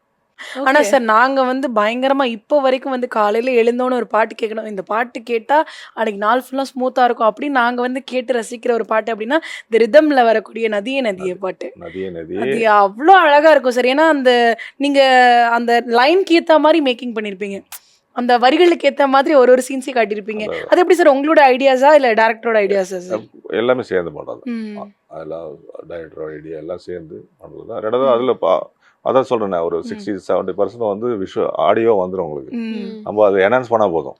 ஆனா சார் நாங்க வந்து பயங்கரமா இப்போ வரைக்கும் வந்து காலையில எழுந்தோன்னு ஒரு பாட்டு கேட்கணும், இந்த பாட்டு கேட்டா அன்னைக்கு நாள் ஃபுல்லா ஸ்மூத்தா இருக்கும் அப்படின்னு நாங்க வந்து கேட்டு ரசிக்கிற ஒரு பாட்டு அப்படின்னா இந்த ரிதம்ல வரக்கூடிய நதியே நதியே பாட்டு. அது அவ்வளோ அழகா இருக்கும் சார். ஏன்னா அந்த நீங்க அந்த லைனுக்கு ஏத்த மாதிரி மேக்கிங் பண்ணிருப்பீங்க, அந்த வரிகளுக்கு ஏத்த மாதிரி ஒரு ஒரு சீன்ஸே காட்டியிருப்பீங்க. அது எப்படி சார், உங்களோட ஐடியாஸா இல்ல டைரக்டரோட ஐடியாஸா சார்? எல்லாமே சேர்ந்து பண்றது, அதெல்லாம் டைரக்டரோட ஐடியா எல்லாம் சேர்ந்து பண்றது. ரெண்டாவது அதுல அதான் சொல்றேன், ஒரு 60-70% வந்து ஆடியோ வந்துடும் உங்களுக்கு. நம்ம அதை என்ஹான்ஸ் பண்ணா போதும்.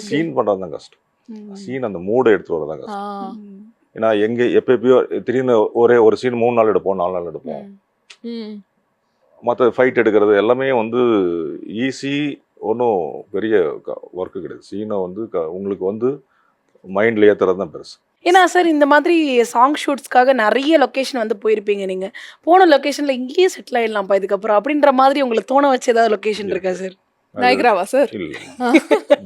சீன் பண்றது தான் கஷ்டம், சீன் அந்த மூடை எடுத்துட்டு வரதான் கஷ்டம். ஏன்னா எப்பயோ திடீர்னு ஒரு சீன் 3 நாள் எடுப்போம், 4 நாள் எடுப்போம். மற்ற ஃபைட் எடுக்கிறது எல்லாமே வந்து ஈஸி, ஒன்றும் பெரிய ஒர்க்கு கிடையாது. சீனை வந்து உங்களுக்கு வந்து மைண்ட்ல ஏத்துறது தான் பெருசு. ஏன்னா சார் இந்த மாதிரி சாங் ஷூட்ஸ்க்காக நிறைய லொக்கேஷன் வந்து போயிருப்பீங்க, நீங்க போன லொக்கேஷன்ல இங்கேயே செட்டில் ஆயிடலாம்ப்பா இதுக்கப்புறம் அப்படின்ற மாதிரி உங்களுக்கு தோண வச்சு ஏதாவது லொக்கேஷன் இருக்கா சார்? நயகராவா சார்? இல்ல,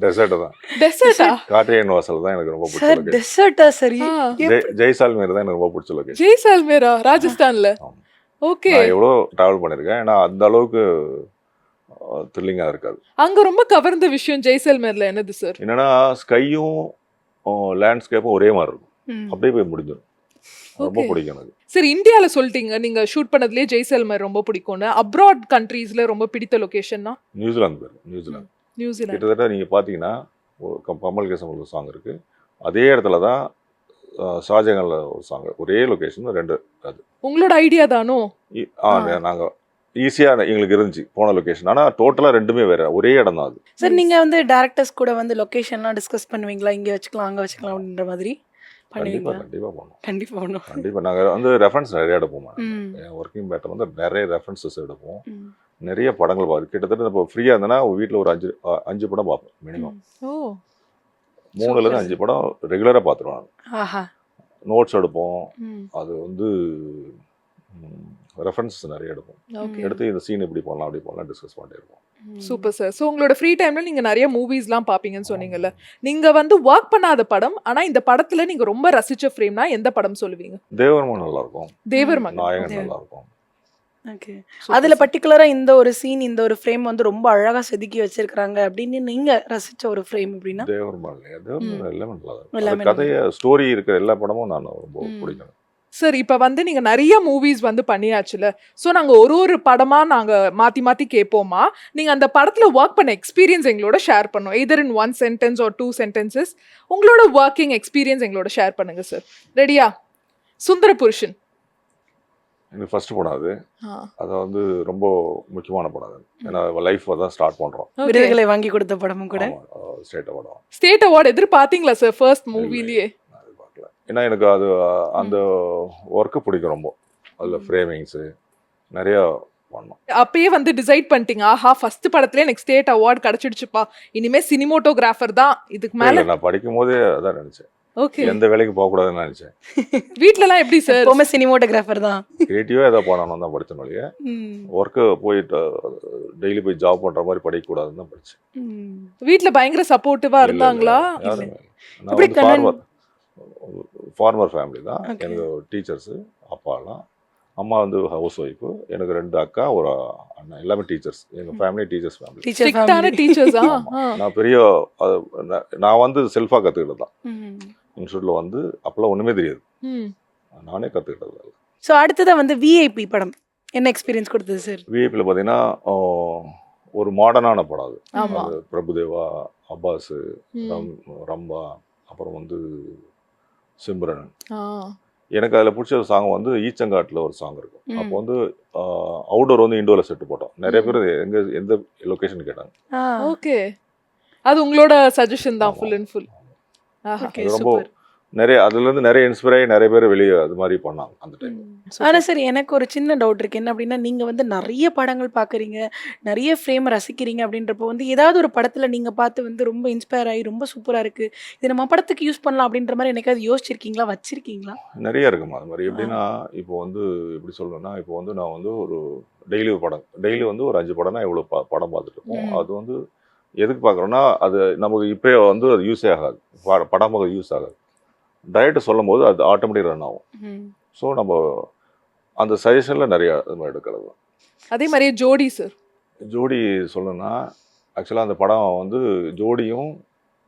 டெசர்ட் தான். டெசர்ட்டா? காட்டையன் வாசல் தான் எனக்கு ரொம்ப பிடிச்ச சார். டெசர்ட்டா சரி? ஜெய்சால்மேர் தான் எனக்கு ரொம்ப பிடிச்ச லொகேஷன். ஜெய்சால்மேரா? ராஜஸ்தான்ல? ஓகே. நான் எவ்வளோ டிராவல் பண்ணிருக்கேன், ஏன்னா அந்த அளவுக்கு த்ரில்லிங்கா இருக்காது. அங்க ரொம்ப கவர்ந்த விஷயம் ஜெய்சால்மேர்ல என்னது சார்? என்னன்னா ஸ்கையும் லேண்ட்ஸ்கேப்பும் ஒரே மாதிரி இருக்கும், அப்படியே போய் முடிஞ்சிடும். ரொம்ப பிடிக்கும் எனக்கு. சார் இந்தியால சொல்லிட்டீங்க நீங்க ஷூட் பண்ணதுலயே ஜெய்சால்மேர் ரொம்ப பிடிக்கும்னு. அப்ராட் கண்ட்ரீஸ்ல ரொம்ப பிடித்த லொகேஷன்னா? நியூசிலாந்து. கிட்டத்தட்ட நீங்க பாத்தீங்கன்னா கமல்ஹாசன் ஒரு சாங் இருக்கு, அதே இடத்துல தான் ஷாஜகான்ல ஒரு சாங், ஒரே லொகேஷன் 2. அது உங்களோட ஐடியா தானோ? நாங்க ஈஸியா எங்களுக்கு இருந்துச்சு போன லொகேஷன், ஆனா டோட்டலா ரெண்டுமே வேற, ஒரே இடம் தான் அது. சார் நீங்க வந்து டைரக்டர்ஸ் கூட வந்து லொகேஷன்லாம் டிஸ்கஸ் பண்ணுவீங்களா, இங்க வச்சுக்கலாம் அங்க வச்சுக்கலாம் அப்படின்ற மாதிரி? கண்டிப்பா பண்ணுவோம். கண்டிப்பா நாங்க வந்து ரெஃபரன்ஸ் நிறைய எடுப்போம். ஒர்க்கிங் பேட்டர் வந்து நிறைய ரெஃபரன்சஸ் எடுப்போம், நிறைய படங்கள் பார்த்து. கிட்டத்தட்ட இப்போ ஃப்ரீயா இருந்தேன்னா வீட்டில் ஒரு 5 படம் பார்ப்பேன் மினிமம். 3-5 படம் ரெகுலரா பார்த்துருவாங்க. நோட்ஸ் எடுப்போம், அது வந்து ரெஃபரன்சஸ் நிறைய எடுப்போம், எடுத்து இந்த சீன் இப்படி பண்ணலாம் அப்படி பண்ணலாம் டிஸ்கஸ் பண்ணிட்டு இருப்போம். Super sir. ஸோ உங்களோட ஃப்ரீ டைம்ல நீங்க நிறைய மூவிஸ்லாம் பார்ப்பீங்கன்னு சொன்னீங்கல்ல, நீங்க வந்து ஒர்க் பண்ணாத படம் ஆனா இந்த படத்துல நீங்க ரொம்ப ரசிச்ச ஃப்ரேம்னா எந்த படம் சொல்லுவீங்க? தேவர் மகன் நல்லா இருக்கும், தேவர் மகன் நாயகன் நல்லா இருக்கும், ஓகே. அதுல பர்టిక్యులரா இந்த ஒரு சீன் இந்த ஒரு ஃப்ரேம் வந்து ரொம்ப அழகா செதுக்கி வச்சிருக்காங்க அப்படின்னு நீங்க ரசிச்ச ஒரு ஃப்ரேம் அப்படின்னா? தேவர்மாள் எல்லாமே நல்லா இருக்கும். எல்லாமே அது கதைய ஸ்டோரி இருக்கிற எல்லா படமும் நான் ரொம்ப பிடிக்கும். சார் இப்போ வந்து நீங்க நிறைய மூவிஸ் வந்து பண்ணியாச்சுல, ஸோ நாங்க ஒரு ஒரு படமா நாங்க மாத்தி மாத்தி கேட்போமா, நீங்க அந்த படத்துல ஒர்க் பண்ண எக்ஸ்பீரியன்ஸ் எங்களோட ஷேர் பண்ணும். எதர் இன் 1 sentence or 2 sentences உங்களோட ஒர்க்கிங் எக்ஸ்பீரியன்ஸ் எங்களோட ஷேர் பண்ணுங்க சார். ரெடியா? சுந்தர புருஷன் எனக்கு ஃபர்ஸ்ட் படம் அது. அது வந்து ரொம்ப முக்கியமான படம் அது. ஏன்னா லைஃப் தான் ஸ்டார்ட் பண்றோம். விருதுகளை வாங்கி கொடுத்த படமும் கூட. State award. ஸ்டேட் அவார்டு எதிர்பார்த்தீங்களா சார் ஃபர்ஸ்ட் மூவிலேயே? ஏன்னா எனக்கு அது அந்த ஒர்க்கு பிடிக்கும் ரொம்ப. அதில் ஃப்ரேமிங்ஸு நிறையா பண்ணோம். அப்பயே வந்து டிசைட் பண்ணிட்டீங்க, ஆஹா ஃபர்ஸ்ட் படத்துலேயே எனக்கு ஸ்டேட் அவார்டு கிடச்சிடுச்சுப்பா, இனிமே சினிமோட்டோகிராஃபர் தான் இதுக்கு மேலே. நான் படிக்கும் போதே அதான் நினச்சேன். ஓகே. எந்த வேலைக்கு போகக்கூடாதுன்னு நினச்சேன். வீட்டிலலாம் எப்படி சார்? எப்பவுமே சினிமோட்டோகிராஃபர் தான். கிரியேட்டிவாக எதாவது பண்ணணும் தான் படித்தேன் வழியே. ஒர்க்கு போயிட்டு டெய்லி போய் ஜாப் பண்ணுற மாதிரி படிக்கக்கூடாதுன்னு தான் படித்தேன். வீட்டில் பயங்கர சப்போர்ட்டிவாக இருந்தாங்களா? ஃபார்மர் ஃபேமிலி தான். எனக்கு டீச்சர்ஸு அப்பாலாம். அம்மா வந்து ஹவுஸ் ஒய்ஃபு. எனக்கு 2 அக்கா ஒரு அண்ணா, எல்லாமே டீச்சர்ஸ். எங்கள் ஃபேமிலி டீச்சர்ஸ் ஃபேமிலி. ஸ்ட்ரிக்டான டீச்சர்ஸா? நான் பெரிய நான் வந்து செல்ஃபாக கற்றுக்கிட்டது தான். இன்ஸ்டியூட்டில் வந்து அப்போல்லாம் ஒன்றுமே தெரியாது, நானே கற்றுக்கிட்டது. ஸோ அடுத்ததான் வந்து விஐபி படம் என்ன எக்ஸ்பீரியன்ஸ் கொடுத்தது சார்? விஐபியில் பார்த்தீங்கன்னா ஒரு மாடர்னான படம் அது. அது பிரபுதேவா, அப்பாஸ், ரம்பா, அப்புறம் வந்து சிம்ரன். எனக்கு அதில் பிடிச்ச ஒரு சாங் வந்து ஈச்சங்காட்டில் ஒரு சாங் இருக்கும். அப்போ வந்து அவுடோர் வந்து இண்டோரில் செட்டு போட்டோம். நிறைய பேர் எந்த லொக்கேஷன் கேட்டாங்க. ஓகே, அது உங்களோட சஜஷன் தான் ஃபுல் அண்ட் ஃபுல். ரொம்ப நிறைய அதுலேருந்து நிறைய இன்ஸ்பைர் ஆகி நிறைய பேர் வெளியே அது மாதிரி பண்ணாங்க அந்த டைம். ஆனால் சார் எனக்கு ஒரு சின்ன டவுட் இருக்குது. என்ன அப்படின்னா, நீங்கள் வந்து நிறைய படங்கள் பார்க்குறீங்க, நிறைய ஃப்ரேம் ரசிக்கிறீங்க. அப்படின்றப்போ வந்து ஏதாவது ஒரு படத்தில் நீங்கள் பார்த்து வந்து ரொம்ப இன்ஸ்பயர் ஆகி ரொம்ப சூப்பராக இருக்குது, இது நம்ம படத்துக்கு யூஸ் பண்ணலாம் அப்படின்ற மாதிரி என்னைக்காவது யோசிச்சிருக்கீங்களா, வச்சிருக்கீங்களா? நிறைய இருக்குமா அது மாதிரி. எப்படின்னா இப்போ வந்து எப்படி சொல்லணும்னா, இப்போ வந்து நான் வந்து ஒரு டெய்லி வந்து ஒரு 5 படம்னா எவ்வளோ படம் பார்த்துட்டு இருக்கோம். அது வந்து எதுக்கு பார்க்குறோன்னா, அது நமக்கு இப்போ வந்து அது யூஸே ஆகாது, படமாக யூஸ் ஆகாது. டைரக்டர் சொல்லும் போது அது ஆட்டோமேட்டிக் ரன் ஆகும். ஸோ நம்ம அந்த சஜஷனில் நிறையா அது மாதிரி எடுக்கிறது. அதே மாதிரியே ஜோடி சார், ஜோடி சொல்லணும்னா ஆக்சுவலாக அந்த படம் வந்து ஜோடியும்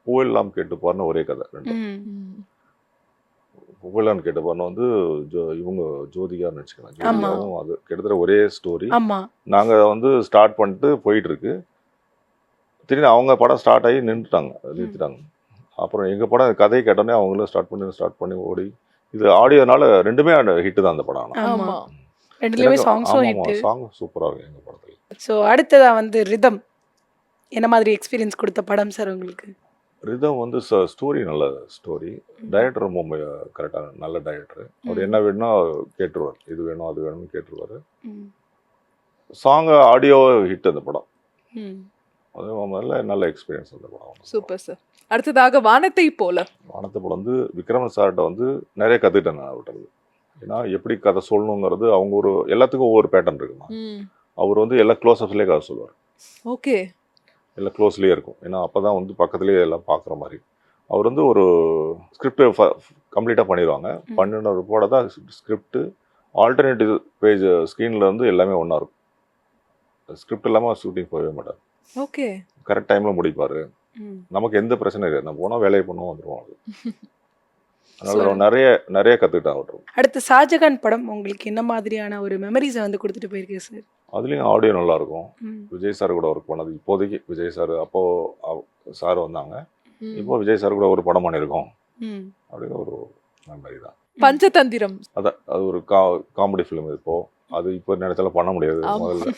பூவெல்லாம் கேட்டு போறன்னு ஒரே கதை. பூவெல்லாம் கேட்டு போறன்னு வந்து இவங்க ஜோதிகான்னு நினச்சிக்கலாம். ஜோதிகாவும் அது கிட்டத்தட்ட ஒரே ஸ்டோரி. நாங்கள் வந்து ஸ்டார்ட் பண்ணிட்டு போயிட்டு இருக்கு, திடீர்னு அவங்க படம் ஸ்டார்ட் ஆகி நிறுத்திட்டாங்க. அப்புறம் எங்கள் படம் கதையை கேட்டோன்னே அவங்களும் ஸ்டார்ட் பண்ணி ஓடி, இது ஆடியோனால ரெண்டுமே ஹிட்டு தான் அந்த படம். சாங் சூப்பராக இருக்கும் எங்கள் படத்தில். ஸோ அடுத்ததாக வந்து ரிதம் என்ன மாதிரி எக்ஸ்பீரியன்ஸ் கொடுத்த படம் சார் உங்களுக்கு? ரிதம் வந்து ஸ்டோரி நல்ல ஸ்டோரி, டைரக்டர் ரொம்ப கரெக்டான நல்ல டைரக்டர். அவர் என்ன வேணும்னா கேட்டுருவார், இது வேணும் அது வேணும்னு கேட்டுருவார். சாங் ஆடியோ ஹிட் அந்த படம். அது நல்ல எக்ஸ்பீரியன்ஸ் அந்த படம். Super sir. அடுத்ததாக வானத்தை போல போல வந்து விக்ரமன் சார்கிட்ட வந்து நிறைய கற்றுக்கிட்டேன் நான் விட்டது. ஏன்னா எப்படி கதை சொல்லணுங்கிறது அவங்க ஒரு எல்லாத்துக்கும் ஒவ்வொரு பேட்டர்ன் இருக்குமா. அவர் வந்து எல்லா க்ளோஸ்அப்ஸ்லேயே கதை சொல்லுவார். ஓகே, எல்லாம் க்ளோஸ்லேயே இருக்கும். ஏன்னா அப்போ தான் வந்து பக்கத்துலேயே எல்லாம் பார்க்குற மாதிரி. அவர் வந்து ஒரு ஸ்கிரிப்டை கம்ப்ளீட்டாக பண்ணிடுவாங்க. பண்ணின போட தான் ஸ்கிரிப்டு ஆல்டர்னேட்டிவ் பேஜ் ஸ்க்ரீனில் வந்து எல்லாமே ஒன்றா இருக்கும். ஸ்கிரிப்ட் இல்லாமல் ஷூட்டிங் போகவே மாட்டார். ஓகே, கரெக்ட் டைமில் முடிப்பார். நமக்கு எந்த பிரச்சனை இல்லை, நம்ம போனால் வேலையை பண்ணுவோம் வந்துடுவோம். அதனால நிறைய கற்றுக்கிட்டா அவரும். அடுத்து ஷாஜகான் படம் உங்களுக்கு என்ன மாதிரியான ஒரு மெமரிஸை வந்து கொடுத்துட்டு போயிருக்கேன் சார்? அதுலேயும் ஆடியோ நல்லா இருக்கும். விஜய் சார் கூட ஒர்க் பண்ணது. இப்போதைக்கு விஜய் சார், அப்போ சார் வந்தாங்க, இப்போ விஜய் சார் கூட ஒரு படம் பண்ணியிருக்கோம் அப்படின்னு ஒரு மெமரி தான். பஞ்சதந்திரம் அதான், அது ஒரு காமெடி ஃபிலிம். இப்போ அது இப்போ நேரத்தில் பண்ண முடியாது, முதல்ல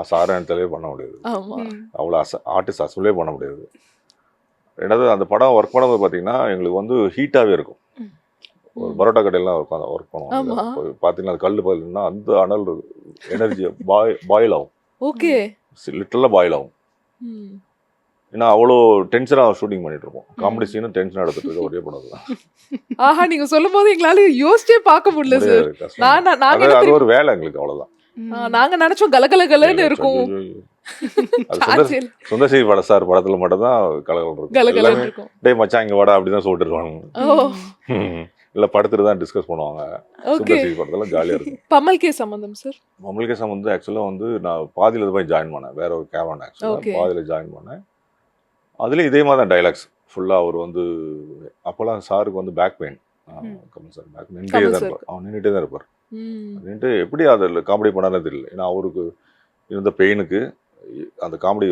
சார நேரத்திலே பண்ண முடியாது, அவ்வளோ ஆர்டிஸ்ட் அசம்பிளே பண்ண முடியாது. ரெண்டாவது அந்த படம் ஒர்க் பண்ணும்போது பார்த்தீங்கன்னா எங்களுக்கு வந்து ஹீட்டாகவே இருக்கும். ஒரு பரோட்டா கடையெல்லாம் உட்காந்து ஒர்க் பண்ணுவோம். பார்த்தீங்கன்னா அது கல் பதில்னா அந்த அனல் எனர்ஜி பாயில் ஆகும். ஓகே, லிட்டரலாக பாயில் ஆகும். ஏன்னா அவ்வளோ டென்ஷனாக ஷூட்டிங் பண்ணிட்டு இருப்போம். காமெடி சீனும் டென்ஷனாக எடுத்துட்டு இருக்க ஒரே படம் தான். ஆஹா, நீங்க சொல்லும் போது எங்களால யோசிச்சே பார்க்க முடியல சார். அது ஒரு வேலை எங்களுக்கு, அவ்வளோதான். நாங்க நினைச்சோம் கலகலன்னு இருக்கும். சுந்தர்சி படம் சார் படத்துல மட்டும் தான் கலகலம் இருக்கும். டேய் மச்சான் இங்க வாடா அப்படிதான் சொல்லிட்டு இருக்காங்க. இல்லை படுத்துட்டு தான் டிஸ்கஸ் பண்ணுவாங்க. ஓகே. சுந்தர் சி படத்தெல்லாம் ஜாலியாக இருக்கும். பமல் கே சம்பந்தம் சார். மம்முல்கே வந்து ஆக்சுவலாக வந்து நான் பாதியில் போய் ஜாயின் பண்ணேன், வேற ஒரு கேமரா ஆக்சுவலாக Okay. பாதியில் ஜாயின் பண்ணேன். அதுலேயும் இதே மாதிரி தான் டைலாக்ஸ் ஃபுல்லாக. அவர் வந்து அப்போல்லாம் சாருக்கு வந்து back pain, Kamal sir back நின்றுட்டே கமல் தான் sir. இருப்பார். அவன் நின்றுட்டே தான் இருப்பார். ம். நின்றுட்டு எப்படி அதில் காமெடி பண்ணானே தெரியல. ஏன்னா அவருக்கு இருந்த பெயினுக்கு அந்த காமெடி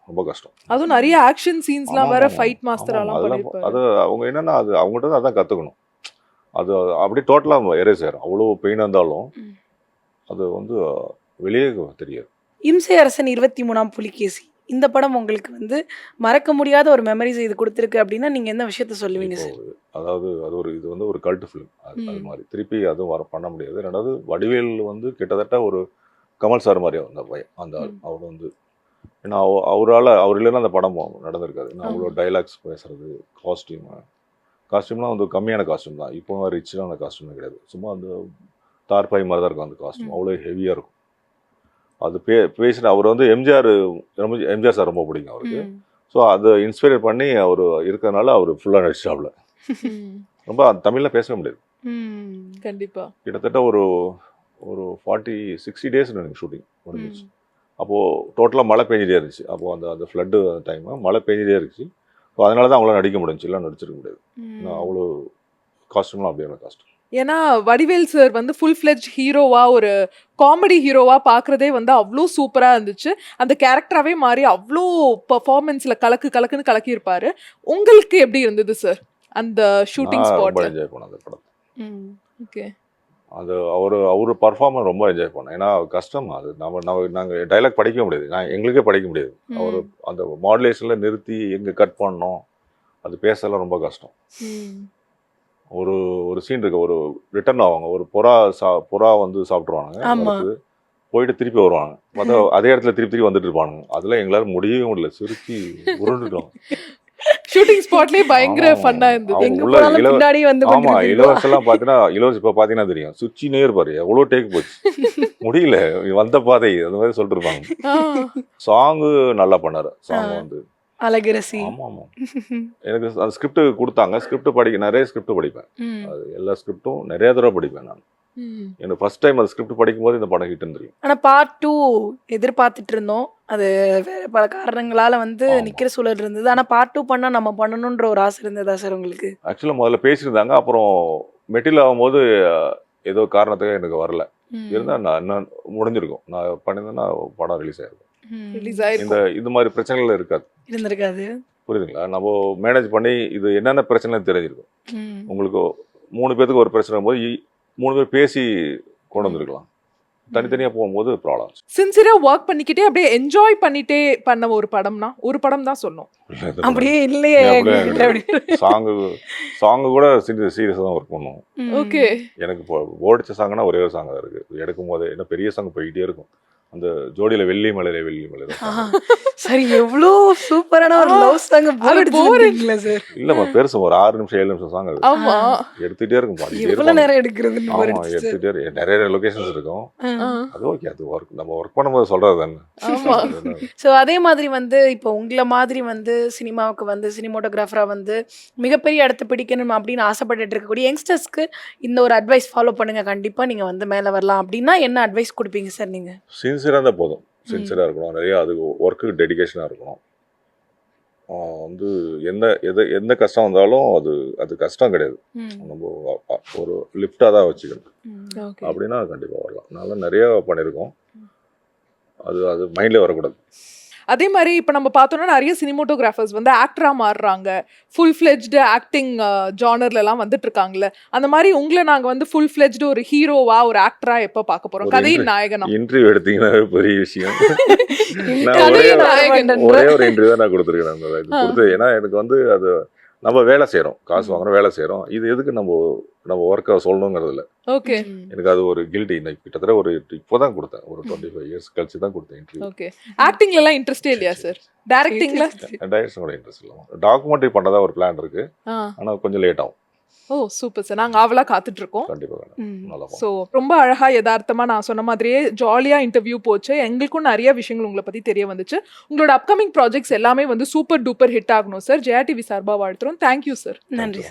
ரொம்ப கஷ்டம். அதுவும் நிறைய ஆக்ஷன் சீன்ஸ்லாம் வேற ஆமா, ஃபைட் ஆமா, மாஸ்டராலாம் அதெல்லாம் பண்ணிருப்பாரு. அது அவங்க என்னன்னா அது அவங்ககிட்ட தான் அதான் கற்றுக்கணும். அது அப்படியே டோட்டலாக எரேஸ் ஆயிரும். அவ்வளோ பெயின் இருந்தாலும் ம். அது வந்து வெளியே தெரியாது. இம்சை அரசன் 23ஆம் புலிகேசி இந்த படம் உங்களுக்கு வந்து மறக்க முடியாத ஒரு மெமரிஸ் இது கொடுத்துருக்கு அப்படின்னா நீங்க என்ன விஷயத்த சொல்லுவீங்க இப்போ சார்? அதாவது அது ஒரு இது வந்து ஒரு கல்ட் ஃபிலிம். அது ம். மாதிரி திருப்பி அதுவும் பண்ண முடியாது. ரெண்டாவது வடிவேல் வந்து கிட்டத்தட்ட ஒரு கமல் சார் மாதிரி அந்த பையன் அந்த ஆள். ம். அவர் வந்து ஏன்னா அவர் இல்லைன்னா அந்த படம் நடந்திருக்காது. ஏன்னா அவ்வளோ டைலாக்ஸ் பேசுறது, காஸ்டியூம்லாம் வந்து கம்மியான காஸ்டியூம் தான். இப்போ ரிச்சான காஸ்டியூமே கிடையாது. சும்மா அந்த தார்பாய் மாதிரி தான் இருக்கும் அந்த காஸ்டியூம். ம். அவ்வளோ ஹெவியாக இருக்கும். அது பேசின அவர் வந்து எம்ஜிஆர் சார் ரொம்ப பிடிக்கும் அவருக்கு. ம். ஸோ அதை இன்ஸ்பயர் பண்ணி அவர் இருக்கிறதுனால அவர் ஃபுல்லாக நடிச்சாப்ல. ம். ரொம்ப தமிழில் பேசவே முடியாது. ம். கண்டிப்பா. கிட்டத்தட்ட ஒரு 40-60 டேஸ் எனக்கு ஷூட்டிங் முடிஞ்சிச்சு. ம். அப்போது டோட்டலாக மழை பெஞ்சிட்டே இருந்துச்சு. அப்போது அந்த ஃப்ளட்டு டைமு மழை பெஞ்சிட்டே இருந்துச்சு. ஸோ அதனால தான் அவங்களாம் நடிக்க முடிஞ்சுச்சு, இல்லை நடிச்சிருக்க முடியாது. ம். அவ்வளோ காஸ்டியூம்லாம் அப்படியே காஸ்டியூம். ஏன்னா வடிவேல் சார் வந்து ஃபுல் ஃபிளெஜ் ஹீரோவா ஒரு காமெடி ஹீரோவா பார்க்கறதே வந்து அவ்வளோ சூப்பரா இருந்துச்சு. அந்த கேரக்டராகவே மாறி அவ்வளோ பெர்ஃபார்மன்ஸ்ல கலக்குன்னு கலக்கியிருப்பாரு. உங்களுக்கு எப்படி இருந்தது சார் அந்த ஷூட்டிங் நான் ரொம்ப ஸ்பாட்ல? என்ஜாய் பண்ணேன் அந்த படத்தை. ம். ஓகே. அது அவர் பர்ஃபார்மன்ஸ் ரொம்ப என்ஜாய் பண்ணேன். ஏன்னா கஷ்டம் அது. நாங்கள் டைலாக் படிக்க முடியாது, எங்களுக்கே படிக்க முடியாது. அவர் ம். அந்த மாடுலேஷனில் நிறுத்தி எங்கே கட் பண்ணணும் அது பேசலாம் ரொம்ப கஷ்டம். ம். ஒரு சீன் இருக்கு, ஒரு ரிட்டர்ன் ஆவாங்க, ஒரு புறா வந்து சாப்பிட்ருவானுங்க, ஆமா. மறுத்து போயிட்டு திருப்பி வருவாங்க, பார்த்தா அதே இடத்துல திருப்பி வந்துட்டு இருப்பானுங்க. அதெல்லாம் எங்களால் முடியவே முடியல, சிரிச்சு உருண்டுட்டோம். ஷூட்டிங் ஸ்பாட்லயே பயங்கர ஆமா. ஃபன்னா இருந்தது. அவங்க எங்க உள்ள போனாலும் பின்னாடி வந்து ஆமா, கொண்டிருப்பீங்களா? இலவசெல்லாம் பார்த்தீங்கன்னா இலவசம் இப்போ பார்த்தீங்கன்னா தெரியும், சுச்சினே இருப்பாரு, எவ்வளோ டேக் போச்சு, முடியல வந்த பாதை அந்த மாதிரி சொல்லிட்டு இருப்பாங்க. ஆ. சாங்கு நல்லா பண்ணாரு. சாங் ஆ. வந்து அழகரசி. ஆமா ஆமா, எனக்கு அந்த ஸ்கிரிப்ட் கொடுத்தாங்க. ஸ்கிரிப்ட் நிறைய ஸ்கிரிப்ட் படிப்பேன். ம். அது எல்லா ஸ்கிரிப்டும் நிறைய தடவை படிப்பேன் நான். ம். எனக்கு ஃபர்ஸ்ட் டைம் அந்த ஸ்கிரிப்ட் படிக்கும்போது இந்த படம் ஹிட்னு தெரியும். ஆனா பார்ட் 2 எதிர்பார்த்துட்டு இருந்தோம். அது வேற பல காரணங்களால வந்து ஆமா. நிக்கிற சூழல் இருந்தது. ஆனா பார்ட் 2 பண்ணா நம்ம பண்ணணும்ன்ற ஒரு ஆசை இருந்ததா சார் உங்களுக்கு? ஆக்சுவலாக முதல்ல பேசியிருந்தாங்க, அப்புறம் மெட்டீரியல் ஆகும்போது ஏதோ காரணத்துக்கு எனக்கு வரல. ம். இருந்தால் நான் இன்னும் முடிஞ்சிருக்கும். நான் பண்ணியிருந்தேன்னா படம் ரிலீஸ் ஆயிருக்கும். ம். ரிலீஸ் ஆயிருக்கும். இது மாதிரி பிரச்சனைகள் இருக்காது. இருந்திருக்காது. புரியுதுங்களா? நம்ம மேனேஜ் பண்ணி இது என்னென்ன பிரச்சனை தெரிஞ்சிருக்கும். ம். உங்களுக்கு 3 பேருக்கு ஒரு பிரச்சனை போது 3 பேர் பேசி கொண்டு வந்திருக்கலாம். தனித்தனியாக போகும்போது ப்ராப்ளம். சின்சியரா ஒர்க் பண்ணிக்கிட்டே அப்படியே என்ஜாய் பண்ணிட்டே பண்ண ஒரு படம்னா ஒரு படம் தான் சொன்னோம். அப்படியே இல்லையே எங்ககிட்ட அப்படி. சாங்கு கூட சீரியஸாக தான் ஒர்க் பண்ணுவோம். ம். ஓகே. எனக்கு இப்போ ஓடிச்ச சாங்னா ஒரே ஒரு சாங் தான் இருக்குது. எடுக்கும் போது என்ன பெரிய சாங் போயிட்டே இருக்கும். அந்த ஜோடியில் வெள்ளி மலையில ஆஹா. சரி, எவ்வளோ சூப்பரான ஒரு லவ் சாங் போர் அடிச்சிருக்கீங்களா சார்? இல்லம்மா, பெருசு ஒரு 6 நிமிஷம் 7 நிமிஷம் சாங் அது. ஆமா. எடுத்துட்டே இருக்கும், பாடிட்டே எவ்வளவு இருக்கும். நேரம் எடுக்கிறதுன்னு போர் ஆமா, அடிச்சிச்சு. எடுத்துட்டே நிறைய லொகேஷன்ஸ் இருக்கும். ஆ. அது ஓகே, அது நம்ம ஒர்க் பண்ணும்போது சொல்றது தானே. ஆமா. ஸோ அதே மாதிரி வந்து இப்போ உங்களை மாதிரி வந்து சினிமாவுக்கு வந்து சினிமோட்டோகிராஃபராக வந்து மிகப்பெரிய இடத்த பிடிக்கணும் அப்படின்னு ஆசைப்பட்டுட்டு இருக்கக்கூடிய யங்ஸ்டர்ஸ்க்கு இந்த ஒரு அட்வைஸ் ஃபாலோ பண்ணுங்க, கண்டிப்பாக நீங்கள் வந்து மேலே வரலாம் அப்படின்னா என்ன அட்வைஸ் கொடுப்பீங்க சார் நீங்கள்? சின்சியராக இருந்தால் போதும். சின்சியராக இருக்கணும், நிறைய அது ஒர்க்கு டெடிகேஷனாக இருக்கணும். வந்து எந்த கஷ்டம் வந்தாலும் அது கஷ்டம் கிடையாது. நம்ம ஒரு லிஃப்டாக தான் வச்சுக்கணும். ஓகே. அப்படின்னா கண்டிப்பாக வரலாம். நல்லா நிறைய பண்ணியிருக்கோம். அது மைண்ட்லேயே வரக்கூடாது. அதே மாதிரி இப்போ நம்ம பார்த்தோம்னா நிறைய சினிமோட்டோகிராஃபர்ஸ் வந்து ஆக்டரா மாறுறாங்க, ஃபுல் ஃபிளெஜ்டு ஆக்டிங் ஜானர்லாம் வந்துட்டு இருக்காங்கல்ல. அந்த மாதிரி உங்களை நாங்கள் வந்து ஃபுல் ஃபிளெஜ்டு ஒரு ஹீரோவா ஒரு ஆக்டரா எப்போ பார்க்க போறோம்? கதையின் நாயகனா? இன்டர்வியூ எடுத்தீங்கன்னா பெரிய விஷயம். நான் கதையின் நாயகன். ஒரே ஒரு இன்டர்வியூ தான் நான் கொடுத்துருக்கேன். அந்த இது கொடுத்து, ஏன்னா எனக்கு வந்து அது நம்ம வேலை செய்கிறோம், காசு வாங்குறோம், வேலை செய்கிறோம். இது எதுக்கு நம்ம ஒர்க்கை சொல்லணுங்கிறது இல்லை. ஓகே. எனக்கு அது ஒரு கில்ட்டி. கிட்டத்தட்ட இப்போதான் கொடுத்தேன், ஒரு 25 இயர்ஸ் கழிச்சு தான் கொடுத்தேன் இன்டர்வியூ. ஓகே. ஆக்டிங்ல எல்லாம் இன்ட்ரெஸ்டே இல்லையா சார்? டைரக்டிங்ல? டைரக்ஷன் கூட இன்ட்ரெஸ்ட் இல்லை. டாக்குமெண்ட்ரி பண்ணதா ஒரு பிளான் இருக்கு, ஆனால் கொஞ்சம் லேட் ஆகும். ஓ சூப்பர் சார், நாங்கள் ஆவலா காத்துட்டு இருக்கோம். கண்டிப்பாக நல்லா. ஸோ ரொம்ப அழகா யதார்த்தமா நான் சொன்ன மாதிரியே ஜாலியா இன்டர்வியூ போச்சு. எங்களுக்கும் நிறைய விஷயங்கள் உங்களை பத்தி தெரிய வந்துச்சு. உங்களோட அப்கமிங் ப்ராஜெக்ட்ஸ் எல்லாமே வந்து சூப்பர் டூப்பர் ஹிட் ஆகணும் சார். ஜெயா டிவி சார்பா வாழ்த்துறோம். Thank you sir. நன்றி.